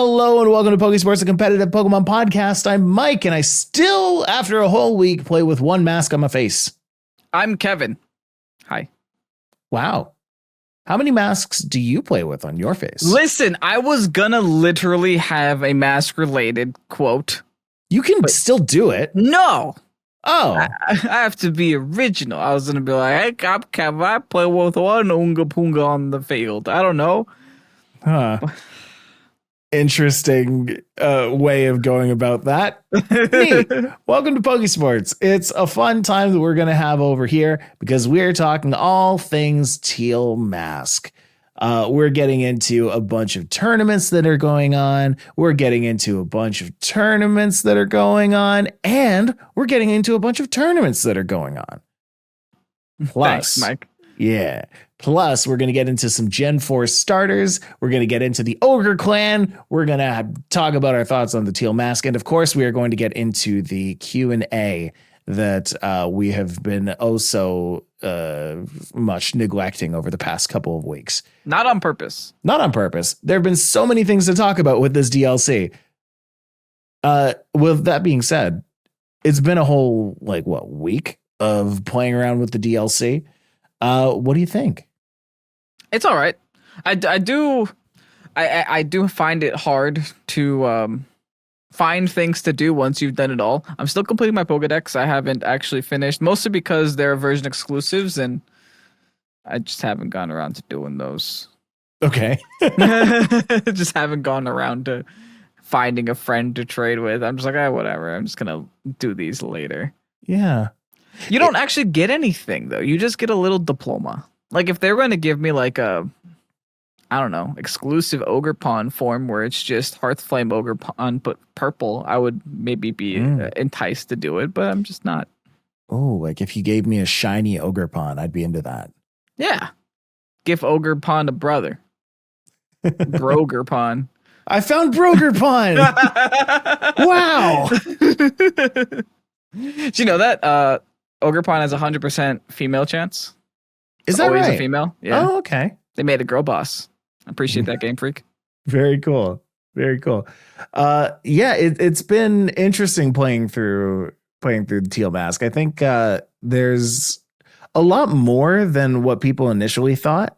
Hello and welcome to Pokésports, a competitive Pokemon podcast. I'm Mike, and I still, after a whole week, play with one mask on my face. I'm Kevin. Hi. Wow. How many masks do you play with on your face? Listen, I was gonna literally have a mask-related quote. You can still do it. No. Oh. I have to be original. I was gonna be like, hey, I'm Kevin. I play with one Oonga Poonga on the field. I don't know. Huh. Interesting way of going about that. Neat. Welcome to Pokésports. It's a fun time that we're going to have over here because we're talking all things Teal Mask. We're getting into a bunch of tournaments that are going on. We're getting into a bunch of tournaments that are going on. And we're getting into a bunch of tournaments that are going on. Plus, thanks, Mike. Yeah. Plus, we're going to get into some Gen 4 starters. We're going to get into the Ogre clan. We're going to talk about our thoughts on the Teal Mask. And of course, we are going to get into the Q&A that we have been so much neglecting over the past couple of weeks. Not on purpose. Not on purpose. There have been so many things to talk about with this DLC. With that being said, it's been a whole, week of playing around with the DLC. What do you think? It's all right. I do find it hard to find things to do once you've done it all. I'm still completing my Pokedex. I haven't actually finished, mostly because they're version exclusives, and I just haven't gone around to doing those. Okay. Just haven't gone around to finding a friend to trade with. I'm just like, whatever. I'm just gonna do these later. Yeah. You don't actually get anything, though. You just get a little diploma. Like, if they're going to give me, exclusive Ogrepon form where it's just Hearthflame Ogrepon but purple, I would maybe be enticed to do it, but I'm just not. Oh, like if you gave me a shiny Ogrepon, I'd be into that. Yeah. Give Ogrepon a brother. Brogerpon. I found Brogerpon! Wow! Do you know that Ogrepon has 100% female chance? Is that always right? A female? Yeah. Oh, okay. They made a girl boss. I appreciate that, Game Freak. Very cool. Very cool. It's been interesting playing through the Teal Mask. I think there's a lot more than what people initially thought.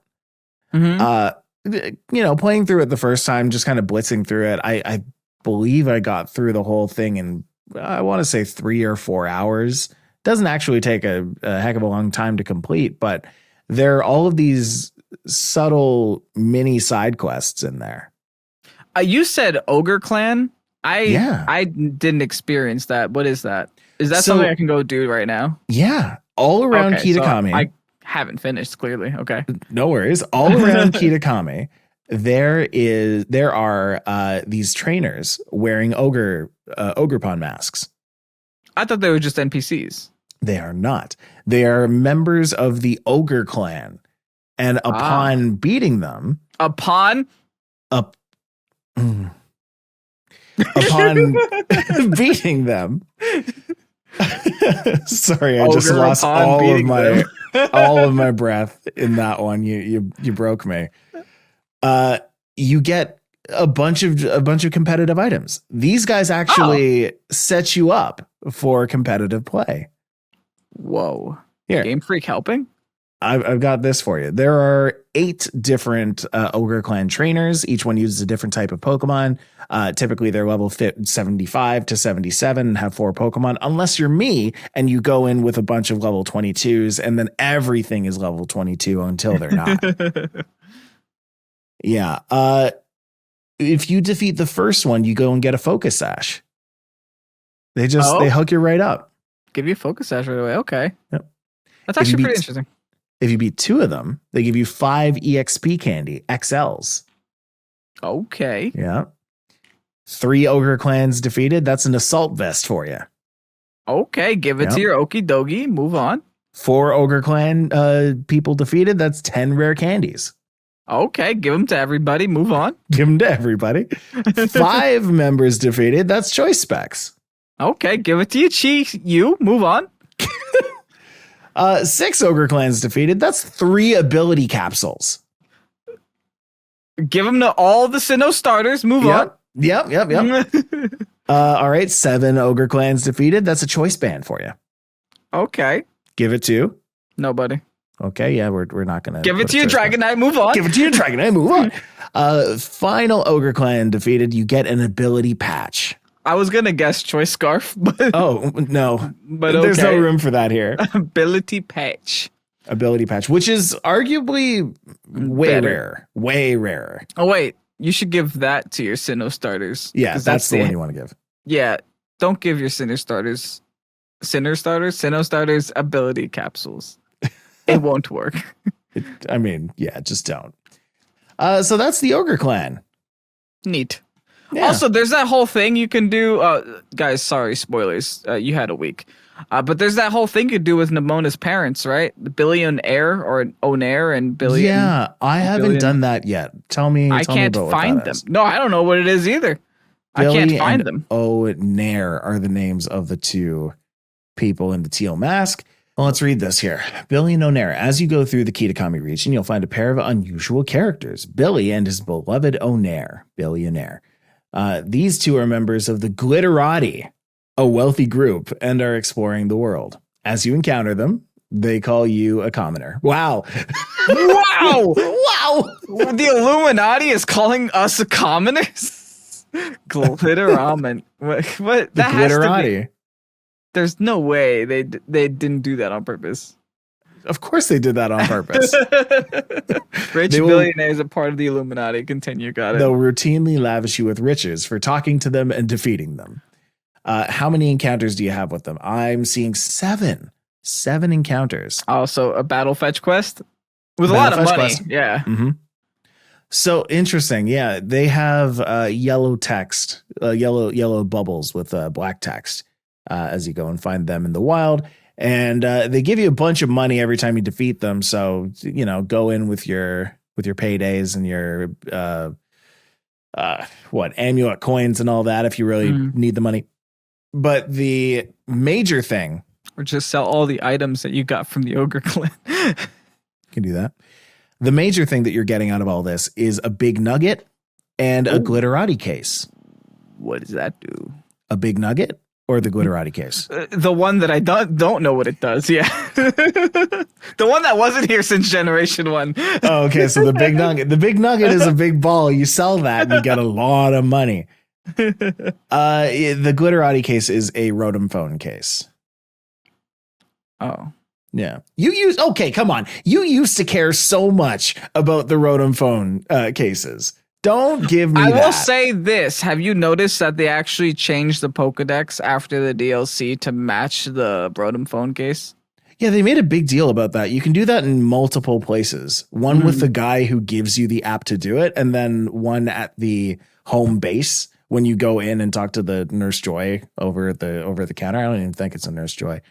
Mm-hmm. Playing through it the first time, just kind of blitzing through it. I believe I got through the whole thing in, I want to say 3 or 4 hours. Doesn't actually take a heck of a long time to complete, but there are all of these subtle mini side quests in there. You said Ogre Clan. I didn't experience that. What is that? Is that something I can go do right now? Yeah, all around Kitakami. So I haven't finished, clearly. Okay, no worries. All around Kitakami, there are these trainers wearing Ogrepon masks. I thought they were just NPCs. They are not. They are members of the Ogre clan. And upon beating them... Upon beating them... Sorry, I Ogre just lost all of my breath in that one. You broke me. You get a bunch of competitive items. These guys actually set you up for competitive play. Whoa. Here. Game Freak helping? I've got this for you. There are 8 different Ogre Clan trainers. Each one uses a different type of Pokemon. Typically, they're level 75 to 77 and have 4 Pokemon. Unless you're me and you go in with a bunch of level 22s, and then everything is level 22 until they're not. Yeah. If you defeat the first one, you go and get a Focus Sash. They hook you right up. Give you a Focus Sash right away. Okay. Yep. That's actually pretty interesting. If you beat 2 of them, they give you 5 EXP candy, XLs. Okay. Yeah. 3 Ogre Clans defeated. That's an assault vest for you. Okay. Give it to your okie dokie. Move on. 4 Ogre Clan people defeated. That's 10 rare candies. Okay. Give them to everybody. Move on. Give them to everybody. 5 members defeated. That's choice specs. Okay, give it to you. Move on. 6 Ogre Clans defeated. That's 3 ability capsules. Give them to all the Sinnoh starters. Move on. Yep. All right, 7 ogre clans defeated. That's a choice band for you. Okay. Give it to Nobody. Okay, yeah, we're not gonna give it to you, Dragon Knight. Move on. Give it to you, Dragon Knight. Move on. Final ogre clan defeated. You get an ability patch. I was gonna guess choice scarf, but no, but there's okay. no room for that here. Ability patch, which is arguably way rarer. Oh wait, you should give that to your Sinnoh starters. Yeah, that's the one you want to give. Yeah, don't give your Sinnoh starters ability capsules. It won't work. Just don't. So that's the ogre clan. Neat. Yeah. Also, there's that whole thing you can do. Guys, sorry, spoilers. You had a week. But there's that whole thing you do with Nemona's parents, right? The Billion Heir or Onair and Billion. Yeah, I haven't done that yet. Tell me. I can't find them. No, I don't know what it is either. Billy I can't find them. Onair are the names of the 2 people in the teal mask. Well, let's read this here. Billy and Onair. As you go through the Kitakami region, you'll find a pair of unusual characters, Billy and his beloved Onair, Billionaire. These 2 are members of the Glitterati, a wealthy group, and are exploring the world. As you encounter them, they call you a commoner. Wow. Wow. The Illuminati is calling us a commoners? Glitterati. What? The Glitterati. There's no way they didn't do that on purpose. Of course they did that on purpose. Rich billionaires are part of the Illuminati. Continue, got it. They'll routinely lavish you with riches for talking to them and defeating them. How many encounters do you have with them? I'm seeing 7. 7 encounters. Also, a battle fetch quest with a lot of money. Quest. Yeah. Mm-hmm. So interesting. Yeah, they have yellow text, yellow bubbles with black text. As you go and find them in the wild, and they give you a bunch of money every time you defeat them. So go in with your paydays and your amulet coins and all that if you really need the money. But the major thing, or just sell all the items that you got from the ogre clan. You can do that. The major thing that you're getting out of all this is a big nugget and a Glitterati case. What does that do? A big nugget. Or the Glitterati case? The one that I don't know what it does, yeah. The one that wasn't here since Generation 1. Oh, okay, so the big nugget. The big nugget is a big ball. You sell that and you get a lot of money. The Glitterati case is a Rotom phone case. Oh. Yeah. Come on. You used to care so much about the Rotom phone cases. Don't give me that. I will say this. Have you noticed that they actually changed the Pokedex after the DLC to match the Rotom phone case? Yeah, they made a big deal about that. You can do that in multiple places. One with the guy who gives you the app to do it, and then one at the home base when you go in and talk to the Nurse Joy over the counter. I don't even think it's a Nurse Joy.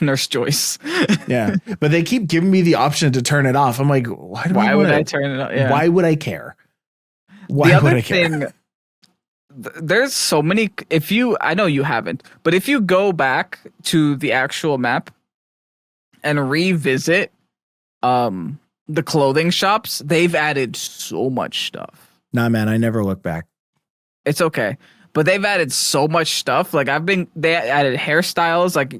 Nurse Joyce. Yeah, but they keep giving me the option to turn it off. I'm like, why would I turn it off? Yeah. Why would I care? Why would I care? There's so many. I know you haven't, but if you go back to the actual map and revisit the clothing shops, they've added so much stuff. Nah, man, I never look back. It's okay, but they've added so much stuff. Like they added hairstyles, like.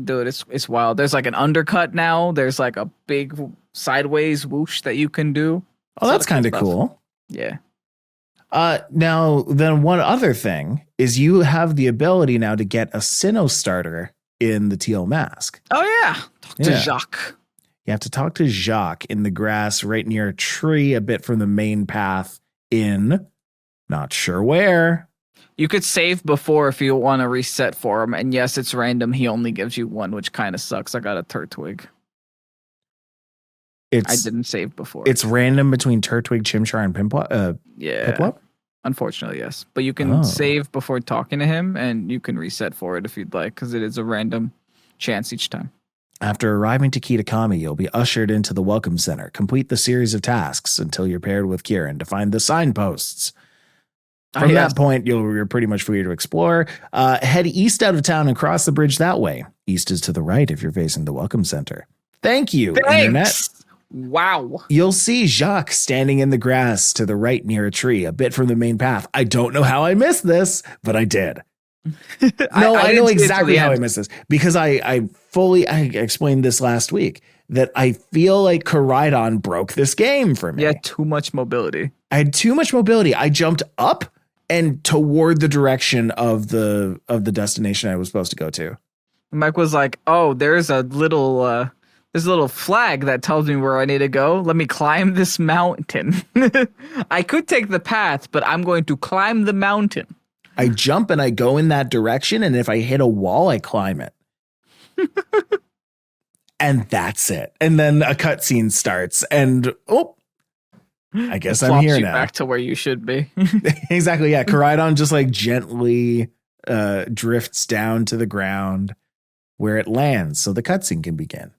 Dude, it's wild. There's like an undercut now. There's like a big sideways whoosh that you can do. Oh, that's kind of cool. Yeah. Now, then one other thing is you have the ability now to get a Sinnoh starter in the teal mask. Oh, yeah. Talk to Jacques. You have to talk to Jacques in the grass right near a tree a bit from the main path in not sure where. You could save before if you want to reset for him. And yes, it's random. He only gives you 1, which kind of sucks. I got a Turtwig. I didn't save before. It's random between Turtwig, Chimchar, and Piplup? Unfortunately, yes. But you can save before talking to him, and you can reset for it if you'd like, because it is a random chance each time. After arriving to Kitakami, you'll be ushered into the Welcome Center. Complete the series of tasks until you're paired with Kieran to find the signposts. From that point, you're pretty much free to explore. Head east out of town and cross the bridge that way. East is to the right if you're facing the Welcome Center. Thank you, Thanks. Internet. Wow. You'll see Jacques standing in the grass to the right near a tree, a bit from the main path. I don't know how I missed this, but I did. No, I know exactly how I missed this because I explained this last week that I feel like Koraidon broke this game for me. Yeah, too much mobility. I had too much mobility. I jumped up and toward the direction of the destination I was supposed to go to. Mike was like, "Oh, there's a little flag that tells me where I need to go. Let me climb this mountain. I could take the path, but I'm going to climb the mountain." I jump and I go in that direction, and if I hit a wall, I climb it. And that's it. And then a cutscene starts, and I guess I'm here now. Back to where you should be. Exactly. Yeah. Koraidon just like gently drifts down to the ground where it lands, so the cutscene can begin.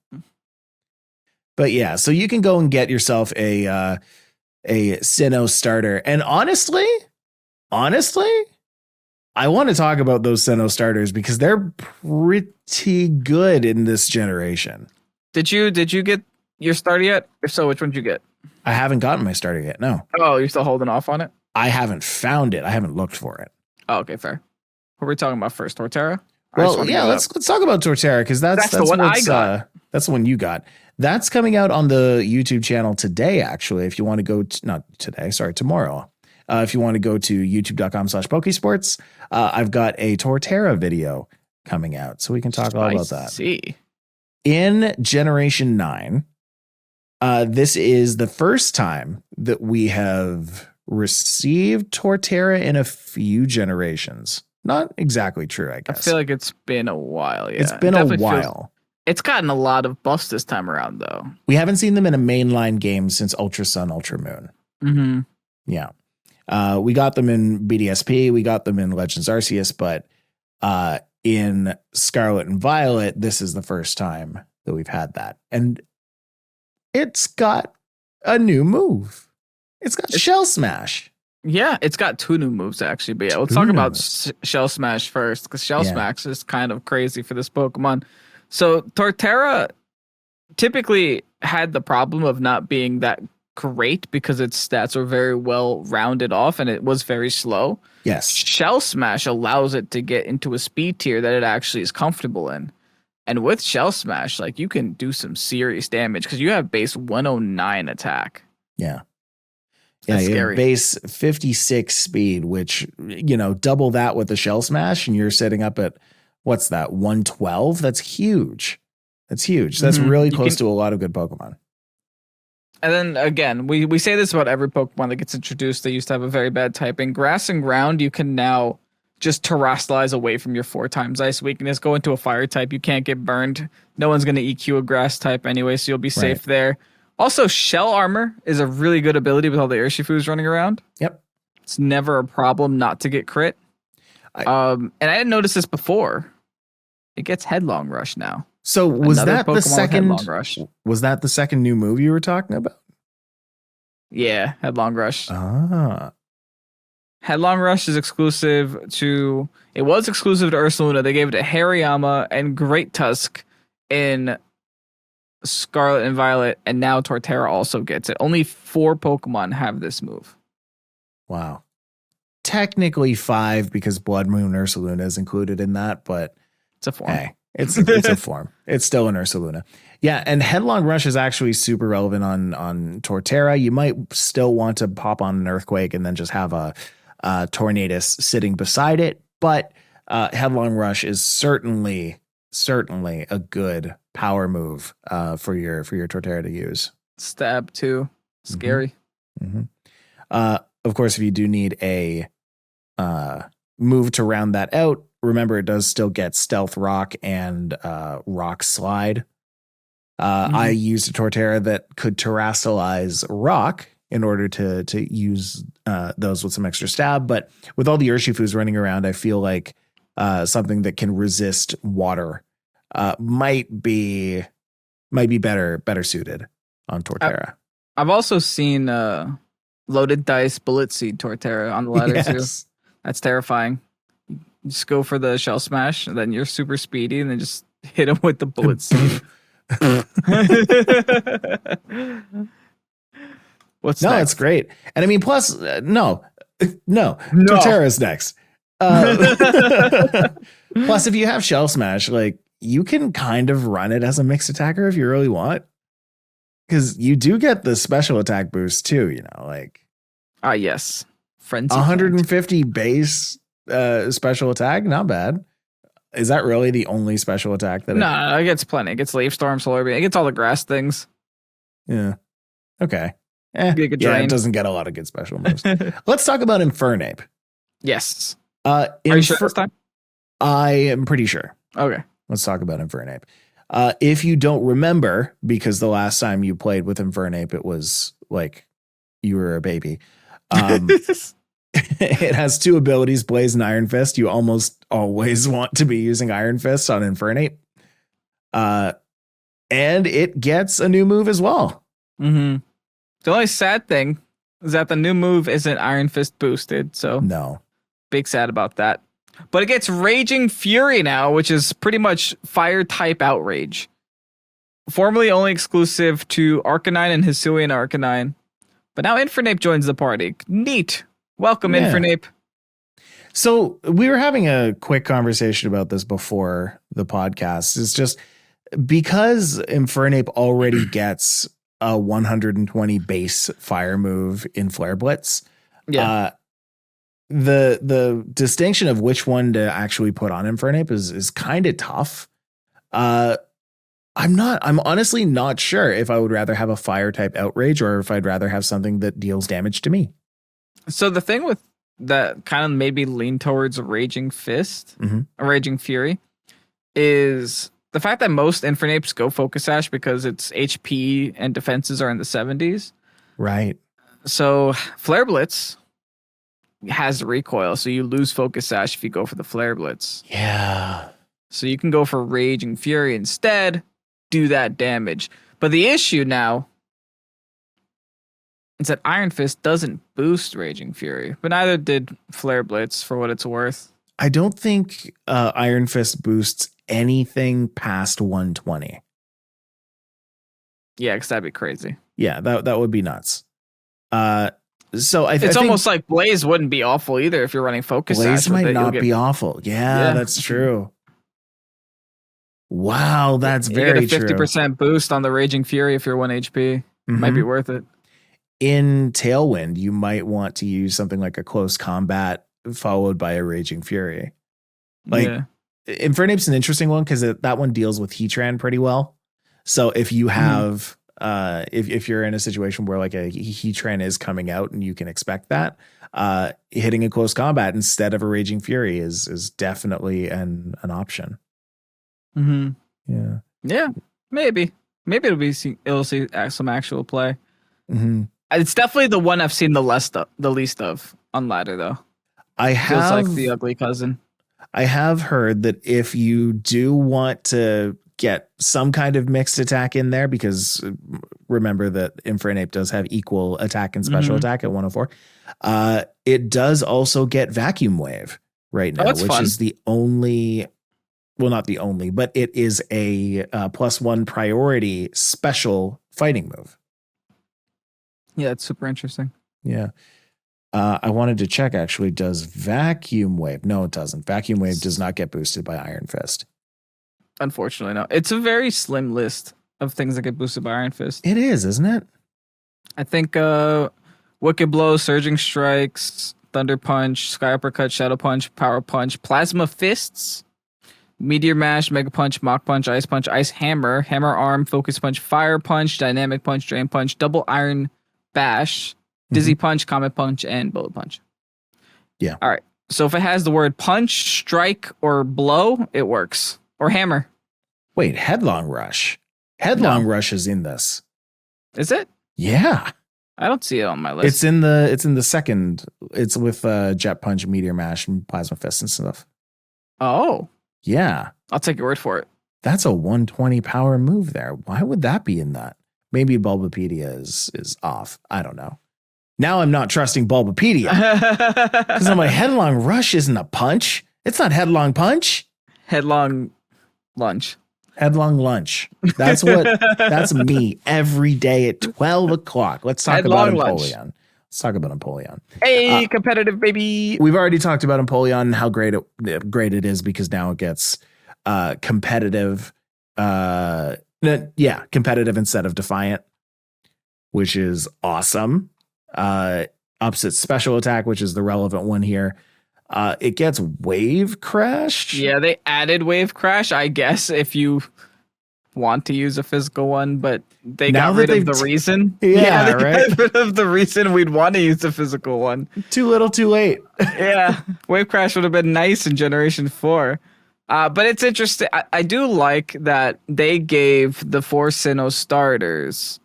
But yeah, so you can go and get yourself a Sinnoh starter, and honestly, I want to talk about those Sinnoh starters because they're pretty good in this generation. Did you get your starter yet? If so, which one did you get? I haven't gotten my starter yet. No. Oh, you're still holding off on it? I haven't found it. I haven't looked for it. Oh, okay, fair. What were we talking about first? Torterra? Well, yeah, let's talk about Torterra because that's the one I got. That's the one you got. That's coming out on the YouTube channel today, actually. If you want to go not today, sorry, tomorrow. If you want to go to youtube.com/Pokésports, I've got a Torterra video coming out, so we can talk all about that. See. In Generation 9, this is the first time that we have received Torterra in a few generations. Not exactly true, I guess. I feel like it's been a while, yeah. It's been a while. It's gotten a lot of buffs this time around, though. We haven't seen them in a mainline game since Ultra Sun, Ultra Moon. Mm-hmm. Yeah. We got them in BDSP, we got them in Legends Arceus, but in Scarlet and Violet, this is the first time that we've had that. And it's got a new move. It's got Shell Smash. Yeah, it's got two new moves, actually. But yeah, let's talk about Shell Smash first, because Shell Smash is kind of crazy for this Pokemon. So Torterra typically had the problem of not being that great because its stats are very well rounded off and it was very slow. Yes. Shell Smash allows it to get into a speed tier that it actually is comfortable in. And with Shell Smash, like, you can do some serious damage because you have base 109 attack. Yeah. That's you scary. Have base 56 speed, which, double that with the Shell Smash, and you're setting up at, what's that, 112? That's huge. That's huge. That's really close to a lot of good Pokemon. And then again, we say this about every Pokemon that gets introduced. They used to have a very bad typing. Grass and ground, you can now just terrestrialize away from your 4x ice weakness. Go into a fire type. You can't get burned. No one's going to EQ a grass type anyway, so you'll be safe there. Also, Shell Armor is a really good ability with all the Urshifus running around. Yep. It's never a problem not to get crit. And I didn't notice this before. It gets Headlong Rush now. So was that the second? Rush. Was that the second new move you were talking about? Yeah, Headlong Rush. Ah, Headlong Rush is exclusive to. It was exclusive to Ursaluna. They gave it to Hariyama and Great Tusk in Scarlet and Violet, and now Torterra also gets it. Only 4 Pokemon have this move. Wow. Technically 5 because Blood Moon Ursaluna is included in that, but it's a form. Hey, it's a form. It's still an Ursaluna. Yeah, and Headlong Rush is actually super relevant on Torterra. You might still want to pop on an Earthquake and then just have a Tornadus sitting beside it, but Headlong Rush is certainly a good power move for your Torterra to use. Stab too. Scary. Mm-hmm. Of course, if you do need a move to round that out, remember it does still get Stealth Rock and Rock Slide. I used a Torterra that could terrestrialize Rock in order to use those with some extra stab. But with all the Urshifus running around, I feel like something that can resist water might be better suited on Torterra. I've also seen Loaded Dice Bullet Seed Torterra on the ladder too. That's terrifying. You just go for the Shell Smash, and then you're super speedy, and then just hit him with the Bullet Seed. What's No, next? it's great. And I mean, plus, no, No. Torterra's next. Plus, if you have Shell Smash, like you can kind of run it as a mixed attacker if you really want. Because you do get the special attack boost too, you know, like Yes. Frenzy 150 base special attack, not bad. Is that really the only special attack that No, it gets plenty. It gets Leaf Storm, Solar Beam. It gets all the grass things. Yeah. Okay. Giga Yeah, Drain. it doesn't get a lot of good special moves. Let's talk about Infernape. Yes. Are you sure this time? I am pretty sure. Okay. Let's talk about Infernape. If you don't remember, because the last time you played with Infernape, it was like you were a baby. It has two abilities, Blaze and Iron Fist. You almost always want to be using Iron Fist on Infernape. And it gets a new move as well. Mm-hmm. The only sad thing is that the new move isn't Iron Fist boosted, so No. big sad about that. But it gets Raging Fury now, which is pretty much fire type outrage. Formerly only exclusive to Arcanine and Hisuian Arcanine. But now Infernape joins the party. Neat. Welcome, Yeah. Infernape. So we were having a quick conversation about this before the podcast. It's just because Infernape already gets a 120 base fire move in Flare Blitz. Yeah. The distinction of which one to actually put on Infernape is kind of tough. I'm honestly not sure if I would rather have a fire type outrage or if I'd rather have something that deals damage to me. So the thing with that kind of made me lean towards a Raging Fist, a Raging Fury, is the fact that most Infernapes go Focus Sash because its HP and defenses are in the 70s. Right. So Flare Blitz has the recoil, so you lose Focus Sash if you go for the Flare Blitz. Yeah. So you can go for Raging Fury instead, do that damage. But the issue now is that Iron Fist doesn't boost Raging Fury, but neither did Flare Blitz for what it's worth. I don't think Iron Fist boosts anything past 120. Yeah, because that'd be crazy. Yeah, that would be nuts. So I It's think almost like Blaze wouldn't be awful either if you're running Focus Blaze Sash. might not be awful. Yeah, that's true. Wow, that's very true. You get a 50% boost on the Raging Fury if you're 1 HP. Might be worth it. In Tailwind, you might want to use something like a close combat followed by a Raging Fury. Like Infernape's an interesting one because that one deals with Heatran pretty well. So if you have if you're in a situation where like a Heatran is coming out and you can expect that, hitting a close combat instead of a Raging Fury is definitely an option. Yeah, maybe it'll see some actual play. It's definitely the one I've seen the least of on ladder though. Feels like the ugly cousin. I have heard that if you do want to get some kind of mixed attack in there, because remember that Infernape does have equal attack and special attack at 104. It does also get Vacuum Wave right now, which is the only, well, not the only, but it is a +1 priority special fighting move. Yeah, it's super interesting. Yeah. I wanted to check actually, does Vacuum Wave? No, it doesn't. Vacuum Wave does not get boosted by Iron Fist. Unfortunately, no. It's a very slim list of things that get boosted by Iron Fist. It is, isn't it? I think Wicked Blow, Surging Strikes, Thunder Punch, Sky Uppercut, Shadow Punch, Power Punch, Plasma Fists, Meteor Mash, Mega Punch, Mach Punch, Ice Hammer, Hammer Arm, Focus Punch, Fire Punch, Dynamic Punch, Drain Punch, Double Iron Bash, Dizzy Punch, Comet Punch, and Bullet Punch. Yeah. All right. So if it has the word punch, strike, or blow, it works. Or hammer. Wait, Headlong Rush. Headlong Rush is in this. Is it? Yeah. I don't see it on my list. It's in the second. It's with Jet Punch, Meteor Mash, and Plasma Fist and stuff. Oh. Yeah. I'll take your word for it. That's a 120 power move there. Why would that be in that? Maybe Bulbapedia is off. I don't know. Now I'm not trusting Bulbapedia. Because I'm like, Headlong Rush isn't a punch. It's not Headlong Punch. Headlong Lunge. Headlong lunch. That's me every day at 12 o'clock. Let's talk about Empoleon. Let's talk about Empoleon. Hey, competitive baby. We've already talked about Empoleon and how great it is because now it gets competitive. Competitive instead of defiant, which is awesome. Ups its special attack, which is the relevant one here. It gets wave crashed. Yeah, they added wave crash, I guess, if you want to use a physical one, but they got rid of the reason. Yeah, right. Got rid of the reason we'd want to use the physical one. Too little, too late. Yeah, wave crash would have been nice in Generation 4. But it's interesting. I do like that they gave the 4 Sinnoh starters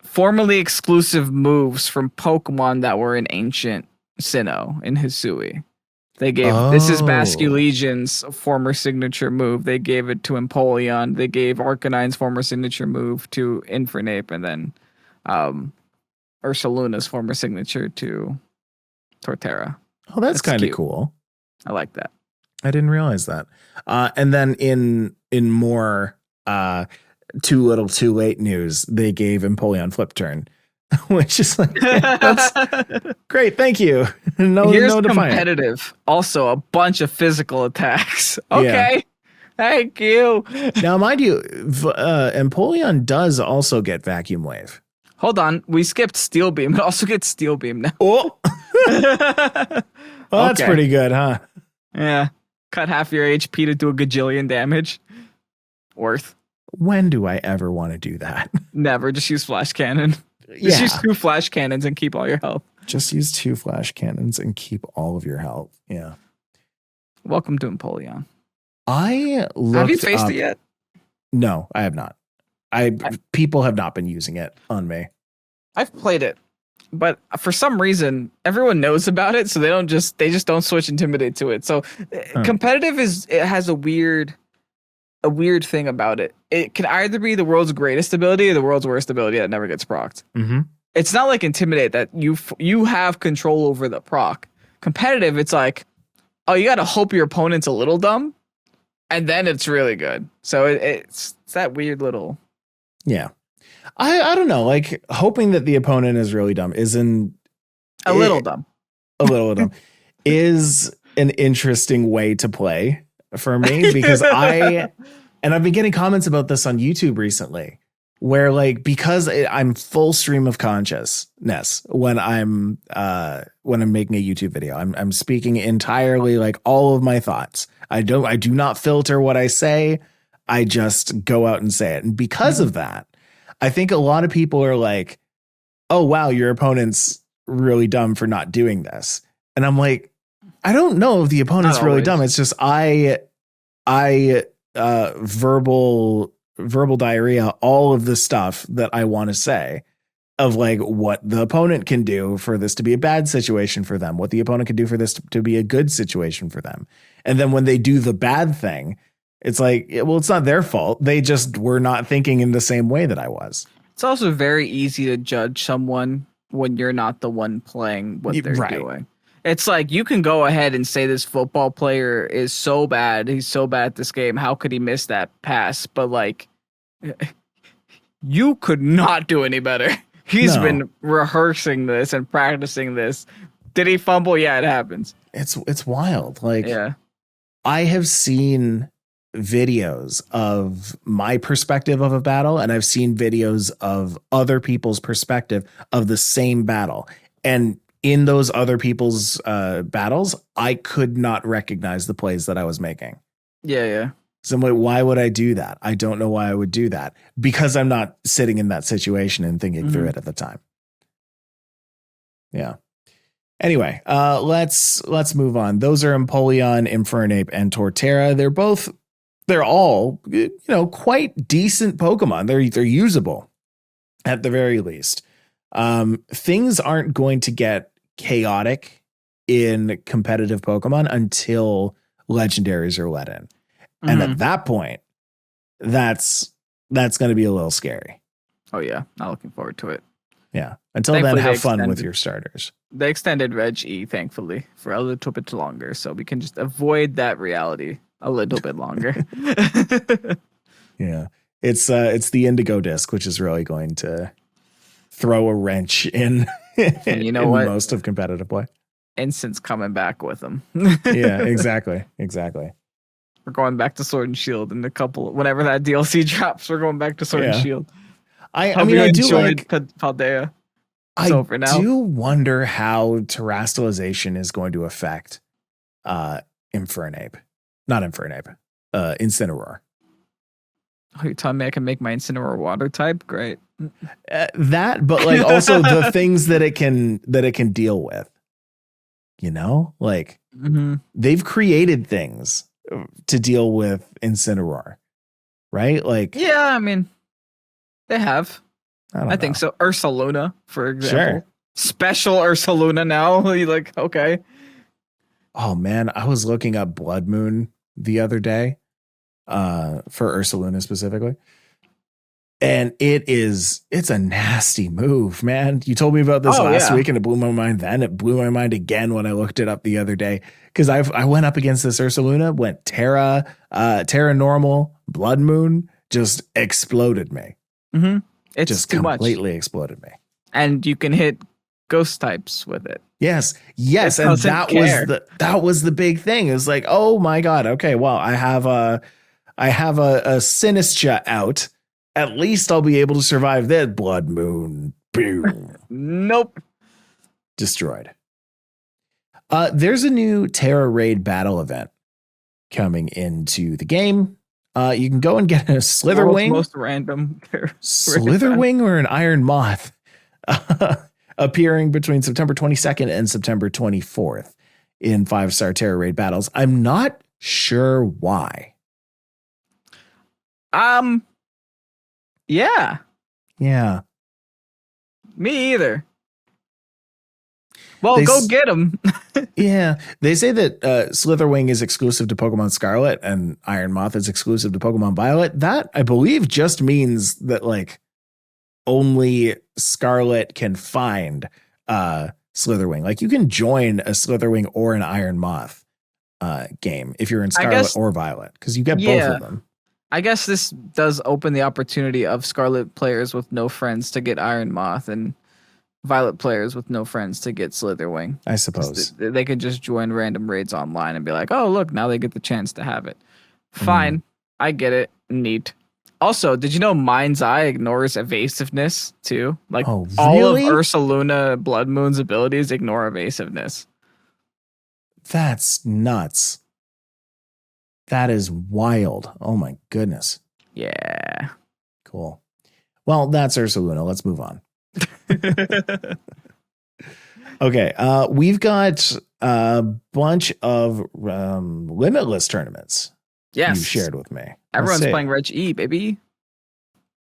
formerly exclusive moves from Pokemon that were in ancient Sinnoh in Hisui. They gave this is Basculegion's former signature move. They gave it to Empoleon. They gave Arcanine's former signature move to Infernape, and then Ursaluna's former signature to Torterra. Oh, that's kind of cool. I like that. I didn't realize that. And then in more too little, too late news, they gave Empoleon Flip Turn, which is like, that's great. Thank you. Here's competitive. Also, a bunch of physical attacks. Okay. Yeah. Thank you. Now, mind you, Empoleon does also get Vacuum Wave. Hold on. We skipped Steel Beam. It also gets Steel Beam now. Oh. Well, that's pretty good, huh? Yeah. Cut half your HP to do a gajillion damage. Worth. When do I ever want to do that? Never. Just use Flash Cannon. Just use 2 Flash Cannons and keep all your health. Just use 2 Flash Cannons and keep all of your health. Yeah. Welcome to Empoleon. Have you faced it yet? No, I have not. People have not been using it on me. I've played it, but for some reason everyone knows about it, so they just don't switch Intimidate to it. So competitive has a weird thing about it. It can either be the world's greatest ability or the world's worst ability that never gets procced. Mm-hmm. It's not like Intimidate that you have control over the proc. Competitive, it's like, oh, you got to hope your opponent's a little dumb, and then it's really good. So it's that weird little. Yeah. I don't know. Like, hoping that the opponent is really dumb isn't a little dumb. A little dumb is an interesting way to play for me, because I've been getting comments about this on YouTube recently, where like, because I'm full stream of consciousness when I'm making a YouTube video, I'm speaking entirely like all of my thoughts. I do not filter what I say. I just go out and say it. And because of that, I think a lot of people are like, oh, wow, your opponent's really dumb for not doing this. And I'm like, I don't know if the opponent's really dumb. It's just verbal diarrhea, all of the stuff that I want to say of like what the opponent can do for this to be a bad situation for them, what the opponent can do for this to be a good situation for them. And then when they do the bad thing, it's like, well, it's not their fault. They just were not thinking in the same way that I was. It's also very easy to judge someone when you're not the one playing what they're doing. It's like, you can go ahead and say this football player is so bad. He's so bad at this game. How could he miss that pass? But like, you could not do any better. He's been rehearsing this and practicing this. Did he fumble? Yeah, it happens. It's wild. Like, I have seen videos of my perspective of a battle, and I've seen videos of other people's perspective of the same battle. And in those other people's battles, I could not recognize the plays that I was making. Yeah. So I'm like, why would I do that? I don't know why I would do that, because I'm not sitting in that situation and thinking through it at the time. Yeah. Anyway, let's move on. Those are Empoleon, Infernape, and Torterra. They're all, quite decent Pokemon. They're usable at the very least. Things aren't going to get chaotic in competitive Pokemon until legendaries are let in. And at that point, that's going to be a little scary. Oh yeah. Not looking forward to it. Yeah. Until then, have fun with your starters. They extended Reg E, thankfully, for a little bit longer, so we can just avoid that reality. a little bit longer. Yeah. It's the Indigo disc, which is really going to throw a wrench in, You know in what? most of competitive play. Instance coming back with them. Yeah, exactly. We're going back to Sword and Shield in a couple. Whenever that DLC drops, we're going back to Sword and Shield. I mean, I do like Paldea. I over now. do wonder how terastallization is going to affect Infernape. Not Infernape. Incineroar. Oh, you're telling me I can make my Incineroar water type? Great. That, but like also the things that it can deal with. You know, like they've created things to deal with Incineroar, right? Like, yeah, I mean, they have. I think so. Ursaluna, for example. Sure. Special Ursaluna now. You're like, okay. Oh man, I was looking up Blood Moon the other day, for Ursaluna specifically. And it's a nasty move, man. You told me about this last week and it blew my mind then. It blew my mind again when I looked it up the other day. Because I went up against this Ursaluna, went Terra Normal, Blood Moon, just exploded me. Mm-hmm. It's just too completely much. Exploded me. And you can hit ghost types with it. Yes. And that was the big thing. It was like, oh my God. Okay, well, I have a Sinistra out. At least I'll be able to survive that. Blood Moon. Boom. Nope. Destroyed. There's a new Terra Raid battle event coming into the game. You can go and get a Slitherwing. Most random. Slitherwing or an Iron Moth appearing between September 22nd and September 24th in 5-star Terra Raid battles. I'm not sure why. Yeah. Me either. Well, go get them. Yeah. They say that Slitherwing is exclusive to Pokemon Scarlet and Iron Moth is exclusive to Pokemon Violet. That, I believe, just means that like only Scarlet can find Slitherwing. Like you can join a Slitherwing or an Iron Moth game if you're in Scarlet or Violet because you get both of them. I guess this does open the opportunity of Scarlet players with no friends to get Iron Moth and Violet players with no friends to get Slitherwing. I suppose. They could just join random raids online and be like, oh, look, now they get the chance to have it. Fine. I get it. Neat. Also, did you know Mind's Eye ignores evasiveness too? Like all of Ursaluna Blood Moon's abilities ignore evasiveness. That's nuts. That is wild. Oh my goodness. Yeah. Cool. Well, that's Ursaluna. Let's move on. Okay. We've got a bunch of Limitless tournaments. Yes. You shared with me. Everyone's playing Reg E, baby.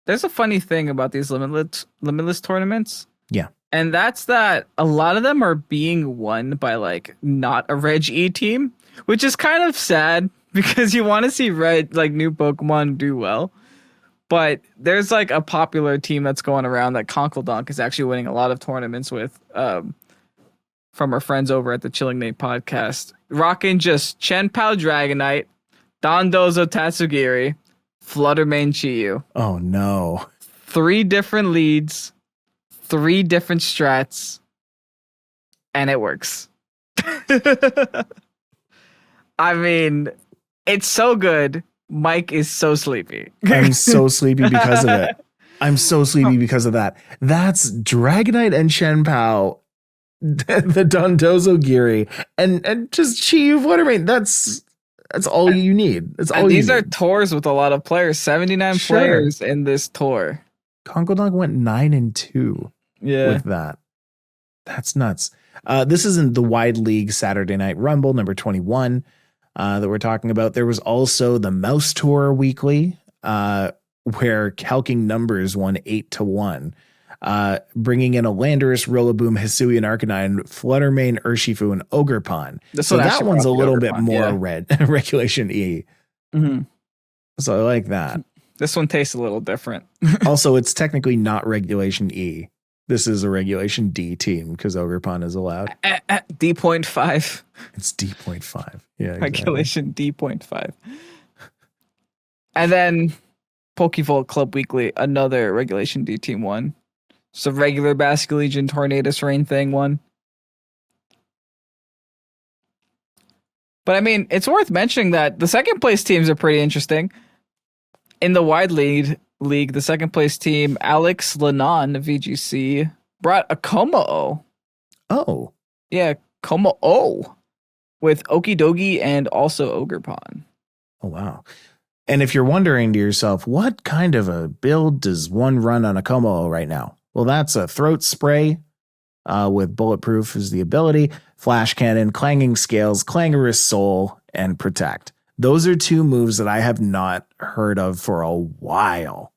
There's a funny thing about these Limitless tournaments. Yeah. And that's that a lot of them are being won by like not a Reg E team, which is kind of sad. Because you want to see new Pokemon do well. But there's like a popular team that's going around that Conkeldonk is actually winning a lot of tournaments with from our friends over at the Chilling Nate podcast. Rocking just Chenpao Dragonite, Dondozo Tatsugiri, Fluttermane Chiyu. Oh no. 3 different leads, 3 different strats, and it works. I mean, it's so good. Mike is so sleepy. I'm so sleepy because of it. I'm so sleepy because of that. That's Dragonite and Shenpao, the Dondozo Giri, and just Chiyu Fluttermane. That's all you need. That's all. These are tours with a lot of players. 79 players in this tour. Conkeldonk went 9-2. With that. That's nuts. This isn't the Wide League Saturday Night Rumble number 21. That we're talking about. There was also the Mouse Tour Weekly, where Calking Numbers won 8-1, bringing in a Landorus, Rillaboom, Hisuian Arcanine, Fluttermane, Urshifu, and Ogrepon. So that one's a little bit more Regulation E. Mm-hmm. So I like that. This one tastes a little different. Also, it's technically not Regulation E. This is a regulation D team because Ogrepon is allowed. D.5. It's D.5. Yeah, exactly. Regulation D.5. And then Pokevolt Club Weekly, another Regulation D team one. It's a regular Basque Legion Tornadus Rain thing one. But I mean, it's worth mentioning that the second place teams are pretty interesting. In the wide league, the second place team, Alex Lanon of VGC, brought a Como-O. Oh. Yeah, Como-O with Okidogi and also Ogrepon. Oh, wow. And if you're wondering to yourself, what kind of a build does one run on a Como right now? Well, that's a throat spray with bulletproof is the ability, flash cannon, clanging scales, clangorous soul, and protect. Those are two moves that I have not heard of for a while.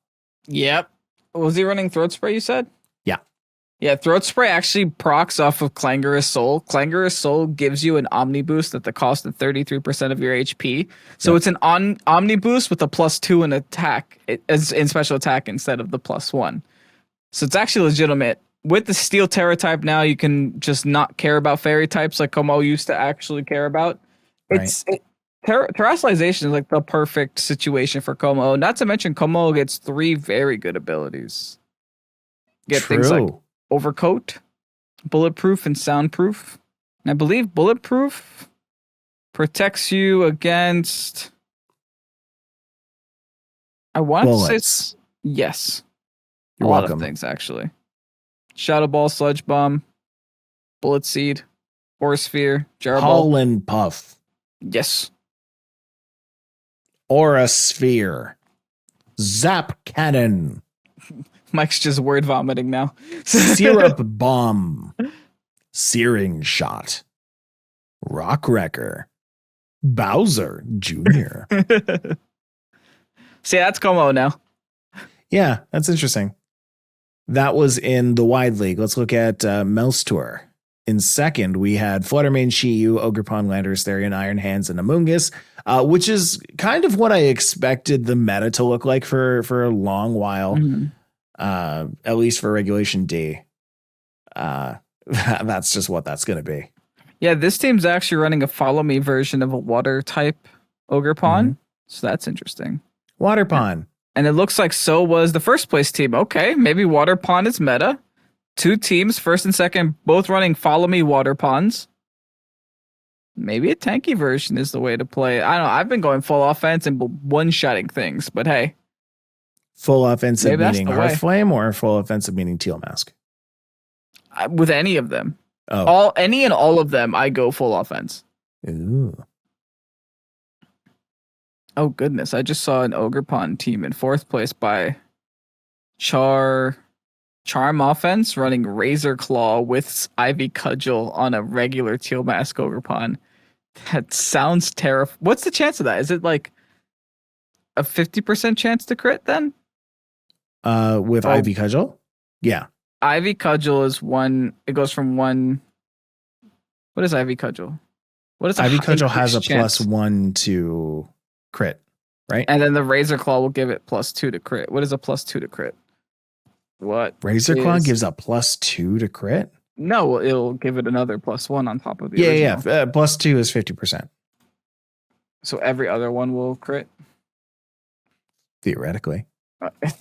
Yep. Was he running throat spray, you said? Yeah. Yeah, throat spray actually procs off of Clangorous Soul. Clangorous Soul gives you an Omni boost at the cost of 33% of your HP. So It's an Omni boost with a +2 in attack, in special attack instead of the +1. So it's actually legitimate. With the Steel Terra type now, you can just not care about fairy types like Como used to actually care about. Terrestrialization is like the perfect situation for Como. Not to mention Como gets 3 very good abilities. Get things like Overcoat, Bulletproof, and Soundproof. And I believe Bulletproof protects you against... I want to say... Yes. You're welcome. A lot of things, actually. Shadow Ball, Sludge Bomb, Bullet Seed, Ore Sphere, Jar Ball. Pollen Puff. Yes. Aura Sphere. Zap Cannon. Mike's just word vomiting now. Syrup Bomb. Searing Shot. Rock Wrecker. Bowser Jr. See, that's Como now. Yeah, that's interesting. That was in the wide league. Let's look at Mouse Tour. In second, we had Fluttermane, Shiyu, Ogrepon, Landorus, Therian, Iron Hands, and Amoonguss, which is kind of what I expected the meta to look like for a long while, at least for Regulation D. That's just what that's going to be. Yeah, this team's actually running a Follow Me version of a water type Ogrepon, so that's interesting. Waterpon. And it looks like so was the first place team. Okay, maybe Waterpon is meta. 2 teams, first and second, both running Follow Me Waterpons. Maybe a tanky version is the way to play. I don't know. I've been going full offense and one-shotting things, but hey. Full offensive meaning Hearthflame or full offensive meaning Teal Mask? With any of them. Oh. Any and all of them, I go full offense. Ooh. Oh, goodness. I just saw an Ogrepon team in 4th place by Charm Offense running Razor Claw with Ivy Cudgel on a regular Teal Mask Ogrepon. That sounds terrifying. What's the chance of that? Is it like a 50% chance to crit then? With Ivy Cudgel? Yeah. Ivy Cudgel is 1. It goes from 1. What is Ivy Cudgel? What is Ivy Cudgel has a +1 to crit, right? And then the Razor Claw will give it +2 to crit. What is a +2 to crit? What? Razor Claw gives a +2 to crit? No, it'll give it another +1 on top of the original. Yeah. +2 is 50%. So every other one will crit? Theoretically.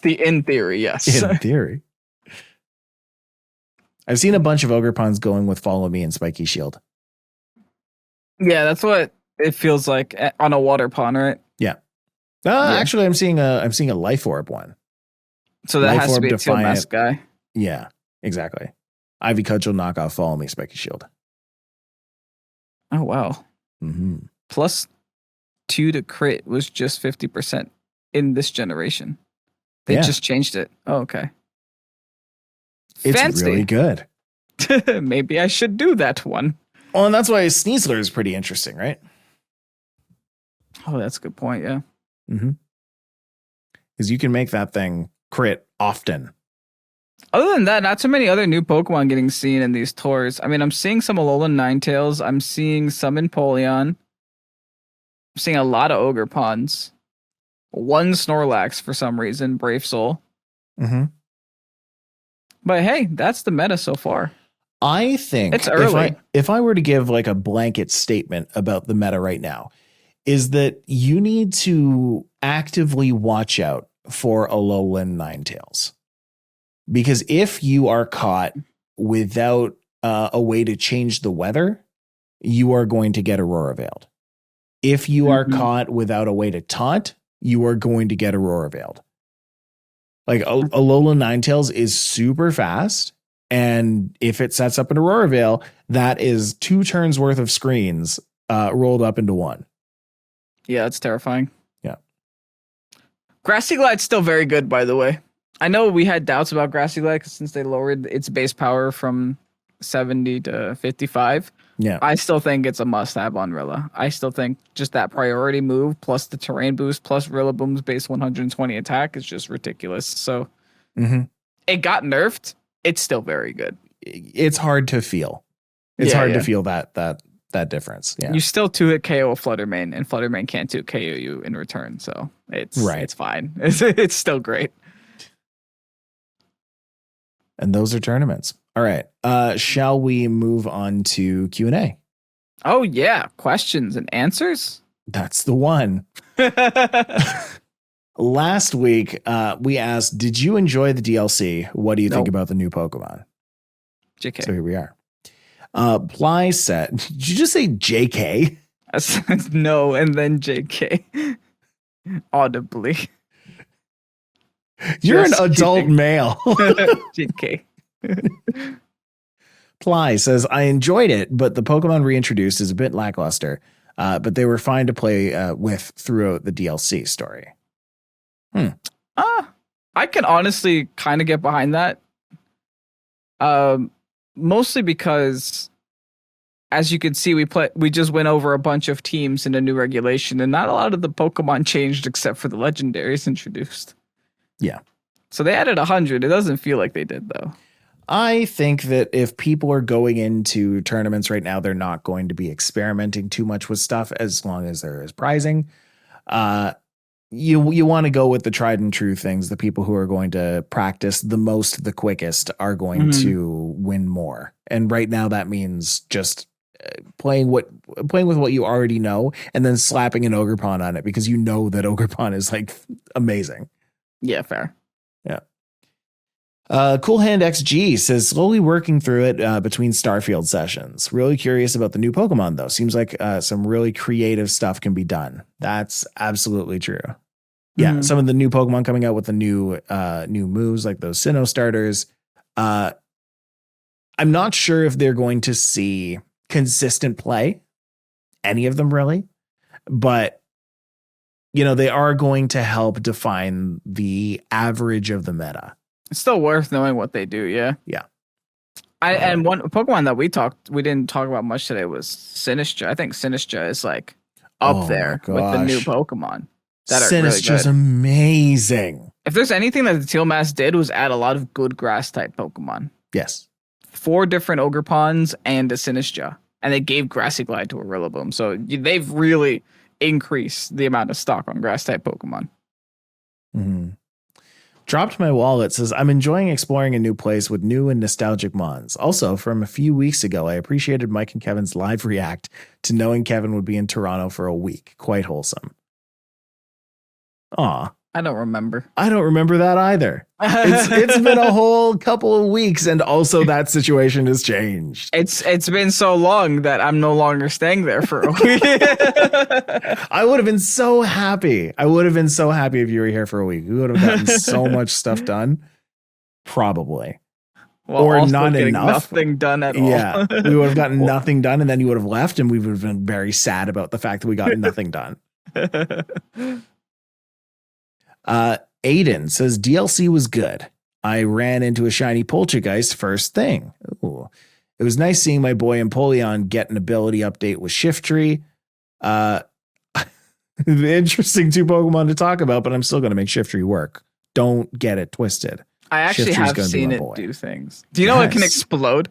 In theory, yes. In theory. I've seen a bunch of Ogrepons going with Follow Me and Spiky Shield. Yeah, that's what it feels like on a Waterpon, right? Yeah. Actually, I'm seeing a Life Orb one. So that has to be a Teal Mask guy. Yeah, exactly. Ivy Cudgel knockoff Follow Me Spiky Shield. Oh, wow. Mm-hmm. +2 to crit was just 50% in this generation. They just changed it. Oh, okay. It's Fancy. Really good. Maybe I should do that one. Well, and that's why Sneasler is pretty interesting, right? Oh, that's a good point, yeah. Mm-hmm. Because you can make that thing crit often. Other than that, not too many other new Pokemon getting seen in these tours. I mean, I'm seeing some Alolan Ninetales. I'm seeing some Empoleon. I'm seeing a lot of Ogrepons. 1 Snorlax for some reason, Brave Soul. Mm-hmm. But hey, that's the meta so far. I think It's early. If I were to give like a blanket statement about the meta right now, is that you need to actively watch out for Alolan Ninetales. Because if you are caught without a way to change the weather, you are going to get Aurora Veiled. If you are caught without a way to taunt, you are going to get Aurora Veiled. Like Alolan Ninetales is super fast. And if it sets up an Aurora Veil, that is 2 turns worth of screens rolled up into one. Yeah, it's terrifying. Yeah. Grassy Glide's still very good, by the way. I know we had doubts about Grassy Glide since they lowered its base power from 70 to 55. Yeah. I still think it's a must-have on Rilla. I still think just that priority move plus the terrain boost plus Rillaboom's base 120 attack is just ridiculous. So it got nerfed. It's still very good. It's hard to feel. It's hard to feel that difference. Yeah. You still 2-hit KO a Fluttermane, and Fluttermane can't 2 KO you in return. So it's fine. It's still great. And those are tournaments. All right. Shall we move on to Q&A? Oh, yeah. Questions and answers? That's the one. Last week, we asked, did you enjoy the DLC? What do you think about the new Pokemon? JK. So here we are. Ply said, did you just say JK? I said no, and then JK. Audibly. You're an adult male. JK. Ply says, I enjoyed it, but the Pokemon reintroduced is a bit lackluster, but they were fine to play with throughout the DLC story. I can honestly kind of get behind that. Mostly because, as you can see, we just went over a bunch of teams in a new regulation, and not a lot of the Pokemon changed except for the legendaries introduced. Yeah. So they added 100. It doesn't feel like they did, though. I think that if people are going into tournaments right now, they're not going to be experimenting too much with stuff as long as there is prizing. You want to go with the tried and true things. The people who are going to practice the most, the quickest are going to win more. And right now that means just playing with what you already know and then slapping an Ogrepon on it because you know that Ogrepon is like amazing. Yeah, fair. Yeah. Cool Hand XG says slowly working through it between Starfield sessions. Really curious about the new Pokemon though. Seems like some really creative stuff can be done. That's absolutely true. Yeah, some of the new Pokemon coming out with the new moves like those Sinnoh starters. I'm not sure if they're going to see consistent play, any of them really, but they are going to help define the average of the meta. It's still worth knowing what they do. Yeah. Yeah. And one Pokemon that we didn't talk about much today was Sinistcha. I think Sinistcha is like up there with the new Pokemon that are really good. Sinistcha's amazing. If there's anything that the Teal Mask did was add a lot of good grass type Pokemon. Yes. 4 different Ogrepons and a Sinistcha. And they gave Grassy Glide to a Rillaboom. So they've really increased the amount of stock on grass type Pokemon. Dropped my wallet says, I'm enjoying exploring a new place with new and nostalgic mons. Also, from a few weeks ago, I appreciated Mike and Kevin's live react to knowing Kevin would be in Toronto for a week. Quite wholesome. Aw. I don't remember. I don't remember that either. It's been a whole couple of weeks, and also that situation has changed. It's been so long that I'm no longer staying there for a week. I would have been so happy. If you were here for a week. We would have gotten so much stuff done. Probably. Well, or also not enough. Nothing done at all. Yeah. We would have gotten nothing done, and then you would have left, and we would have been very sad about the fact that we got nothing done. Aiden says DLC was good. I ran into a shiny Poltergeist first thing. Ooh. It was nice seeing my boy Empoleon get an ability update with Shiftry. The interesting 2 Pokemon to talk about, but I'm still going to make Shiftry work. Don't get it twisted. I actually have seen it do things. Do you know it can explode?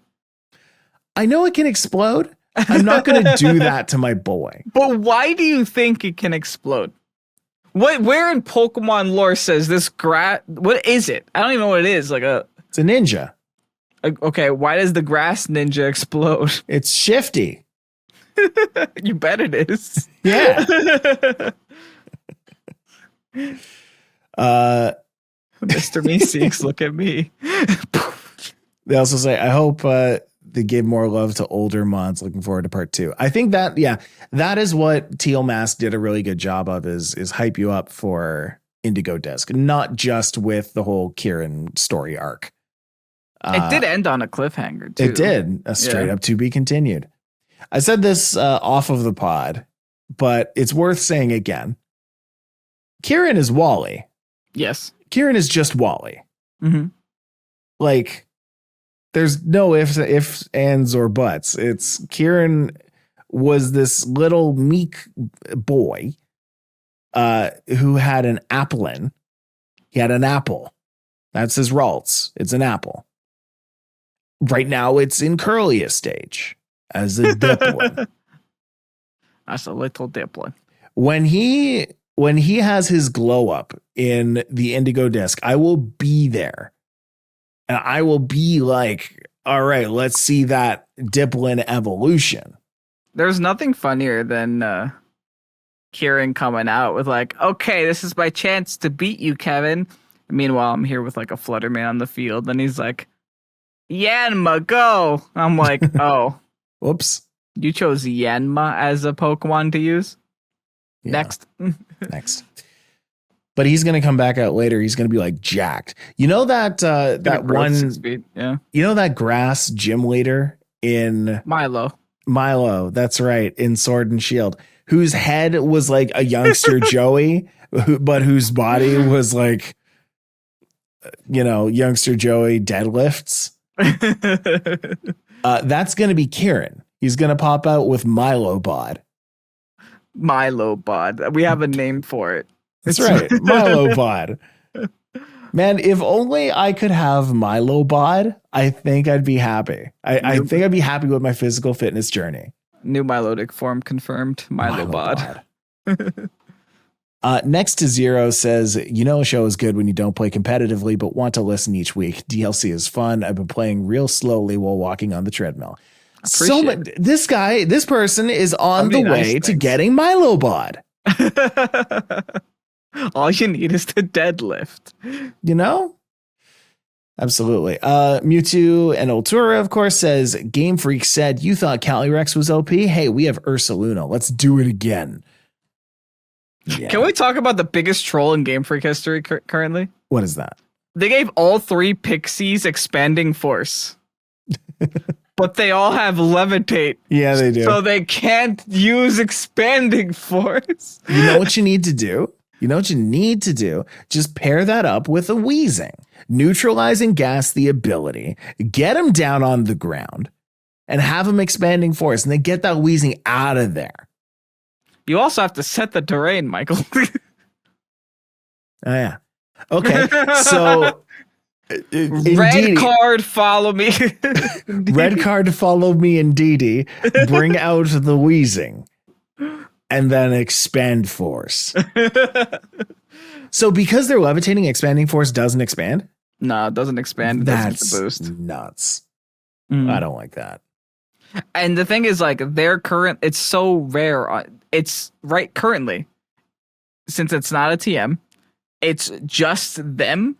I know it can explode. I'm not going to do that to my boy. But why do you think it can explode? Where in Pokemon lore says this what is it? I don't even know what it is. It's a ninja. Okay, why does the grass ninja explode? It's shifty. You bet it is. Yeah. Mr. Meeseeks, look at me. They also say, I hope they give more love to older mods. Looking forward to part 2. I think that, that is what Teal Mask did a really good job of is hype you up for Indigo Disc, not just with the whole Kieran story arc. It did end on a cliffhanger, too. It did. A straight up to be continued. I said this off of the pod, but it's worth saying again. Kieran is Wally. Yes. Kieran is just Wally. Mm-hmm. Like, there's no ifs, ands, or buts. It's Kieran was this little meek boy who had an Empoleon. He had an apple. That's his Ralts. It's an apple. Right now, it's in Curlia stage as a Diplin. That's a little Diplin. When he has his glow up in the Indigo Disc, I will be there. And I will be like, all right, let's see that Diplin evolution. There's nothing funnier than Kieran coming out with like, okay, this is my chance to beat you, Kevin. Meanwhile, I'm here with like a Flutterman on the field. And he's like, Yanma, go. I'm like, oh. Whoops. You chose Yanma as a Pokemon to use? Yeah. Next. But he's going to come back out later. He's going to be like jacked. You know that you know that grass gym leader in Milo, that's right, in Sword and Shield, whose head was like a youngster Joey, but whose body was like, youngster Joey deadlifts. That's going to be Kieran. He's going to pop out with Milo Bod. We have a name for it. That's right. Milo Bod. Man, if only I could have Milo Bod, I think I'd be happy. I think I'd be happy with my physical fitness journey. New Milotic form confirmed. Milo Bod. Next to Zero says, a show is good when you don't play competitively, but want to listen each week. DLC is fun. I've been playing real slowly while walking on the treadmill. This person is on the way to getting Milo Bod. All you need is to deadlift. Absolutely. Mewtwo and Ultura, of course, says, Game Freak said, you thought Calyrex was OP? Hey, we have Ursaluna. Let's do it again. Yeah. Can we talk about the biggest troll in Game Freak history currently? What is that? They gave all 3 Pixies Expanding Force. But they all have Levitate. Yeah, they do. So they can't use Expanding Force. You know what you need to do? Just pair that up with a Wheezing. Neutralizing gas the ability. Get him down on the ground. And have him Expanding Force. And then get that Wheezing out of there. You also have to set the terrain, Michael. Oh, yeah. Okay, so... Red card, follow me. Red card, follow me, indeedy. Bring out the Wheezing. And then Expand Force. So because they're levitating, Expanding Force doesn't expand? No, it doesn't expand. It That's doesn't boost. Nuts. I don't like that. And the thing is, like, it's so rare. It's right currently, since it's not a TM, it's just them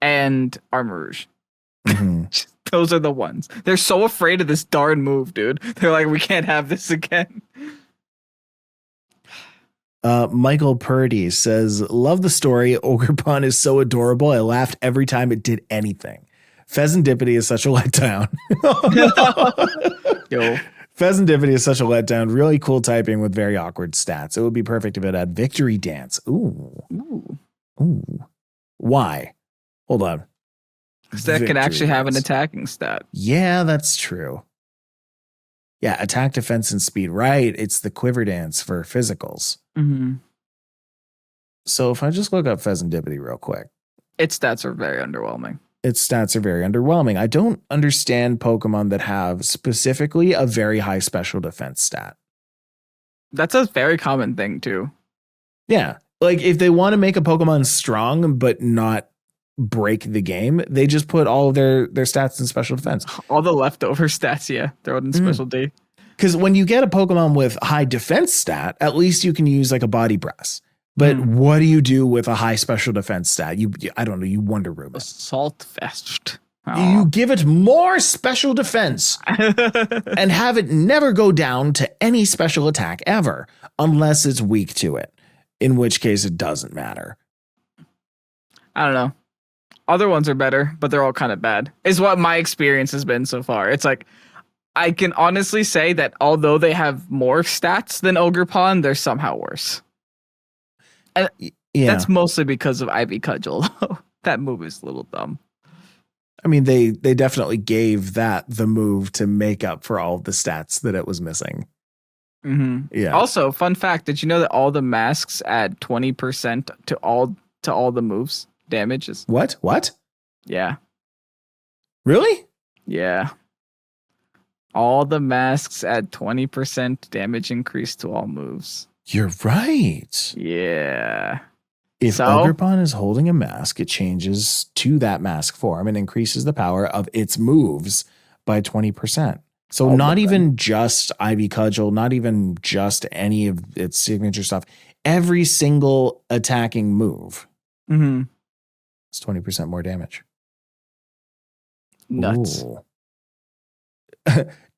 and Armarouge. Mm-hmm. Those are the ones. They're so afraid of this darn move, dude. They're like, we can't have this again. Michael Purdy says, love the story. Ogrepon is so adorable. I laughed every time it did anything. Pheasantipity is such a letdown. Yo. Pheasantipity is such a letdown. Really cool typing with very awkward stats. It would be perfect if it had Victory Dance. Ooh. Why? Hold on. Because that can actually have an attacking stat. Yeah, that's true. Yeah, attack, defense, and speed. Right. It's the Quiver Dance for physicals. Mm-hmm. So if I just look up Pheasantipity real quick. Its stats are very underwhelming. I don't understand Pokemon that have specifically a very high special defense stat. That's a very common thing, too. Yeah. Like, if they want to make a Pokemon strong, but not break the game. They just put all of their stats in special defense. All the leftover stats, yeah, throw it in special D. Because when you get a Pokemon with high defense stat, at least you can use like a body press. But what do you do with a high special defense stat? I don't know. You Wonder Room it. Assault Vest. You give it more special defense and have it never go down to any special attack ever, unless it's weak to it, in which case it doesn't matter. I don't know. Other ones are better, but they're all kind of bad, is what my experience has been so far. It's like, I can honestly say that although they have more stats than Ogrepon, they're somehow worse. And that's mostly because of Ivy Cudgel. That move is a little dumb. I mean, they definitely gave that the move to make up for all the stats that it was missing. Mm-hmm. Yeah. Also, fun fact: did you know that all the masks add 20% to all the moves damages? What? Yeah. Really? Yeah. All the masks add 20% damage increase to all moves. You're right. Yeah. If Ogrepon is holding a mask, it changes to that mask form and increases the power of its moves by 20%. So not even just Ivy Cudgel, not even just any of its signature stuff. Every single attacking move is 20% more damage. Nuts.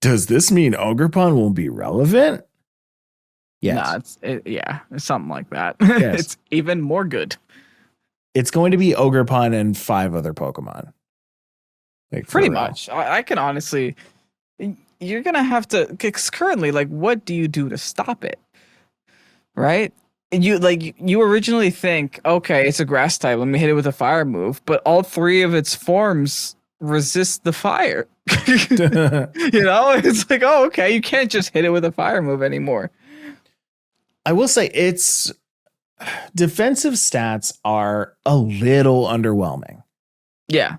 Does this mean Ogrepon will be relevant? Yes. Nah, it's something like that. Yes. It's even more good. It's going to be Ogrepon and 5 other Pokemon. Like, pretty much. I can honestly, you're going to have to, because currently, like, what do you do to stop it? Right? You originally think, okay, it's a grass type, let me hit it with a fire move, but all 3 of its forms resist the fire. It's like, oh, okay, you can't just hit it with a fire move anymore. I will say its defensive stats are a little underwhelming. Yeah.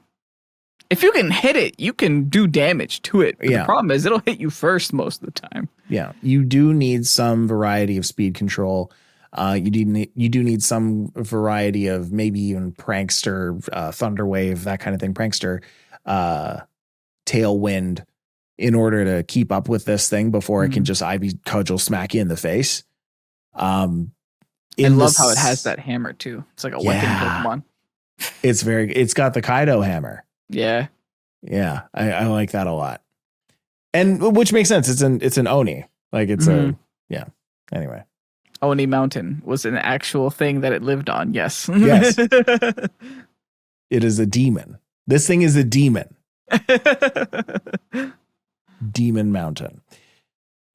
If you can hit it, you can do damage to it. But the problem is it'll hit you first most of the time. Yeah. You do need some variety of speed control. You do need some variety of maybe even Prankster, Thunderwave, that kind of thing. Prankster, Tailwind, in order to keep up with this thing before it can just Ivy Cudgel smack you in the face. I love how it has that hammer too. It's like a weapon Pokemon. It's got the Kaido hammer. Yeah. Yeah. I like that a lot. And which makes sense. It's an Oni. Like it's anyway. Oni Mountain was an actual thing that it lived on. Yes. Yes. It is a demon. This thing is a demon. Demon Mountain.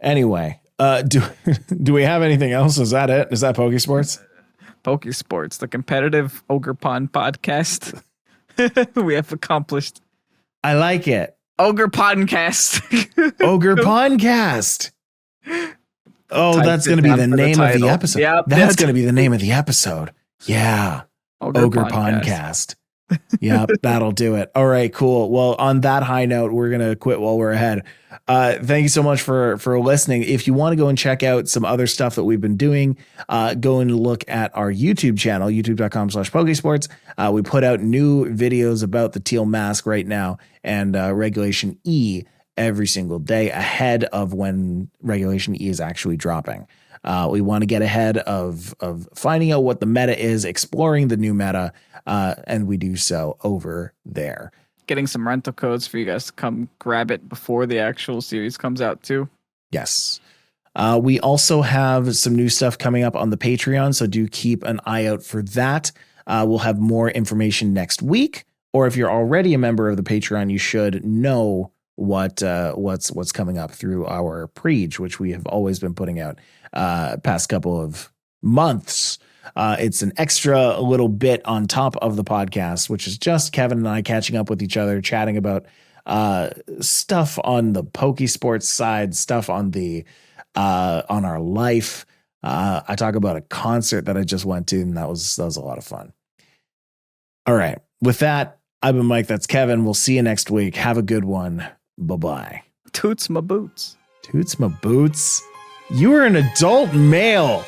Anyway, do we have anything else? Is that it? Is that Pokésports? Pokésports, the competitive Ogerpon podcast. We have accomplished. I like it. Ogerpodcast. Ogerpodcast. Oh, that's going to be the name of the episode. Yep, that's going to be the name of the episode. Yeah. Ogerpodcast. Yep, that'll do it. All right, cool. Well, on that high note, we're going to quit while we're ahead. Thank you so much for listening. If you want to go and check out some other stuff that we've been doing, go and look at our YouTube channel, youtube.com/Pokésports. We put out new videos about the Teal mask right now and Regulation E every single day ahead of when Regulation E is actually dropping. We want to get ahead of finding out what the meta is, exploring the new meta, and we do so over there. Getting some rental codes for you guys to come grab it before the actual series comes out too. Yes. We also have some new stuff coming up on the Patreon, so do keep an eye out for that. We'll have more information next week, or if you're already a member of the Patreon, you should know what's coming up through our Preach, which we have always been putting out past couple of months. It's an extra little bit on top of the podcast, which is just Kevin and I catching up with each other, chatting about stuff on the Pokésports side, stuff on the on our life. I talk about a concert that I just went to, and that was a lot of fun. All right. With that, I've been Mike. That's Kevin. We'll see you next week. Have a good one. Bye-bye. Toots my boots. Toots my boots. You are an adult male.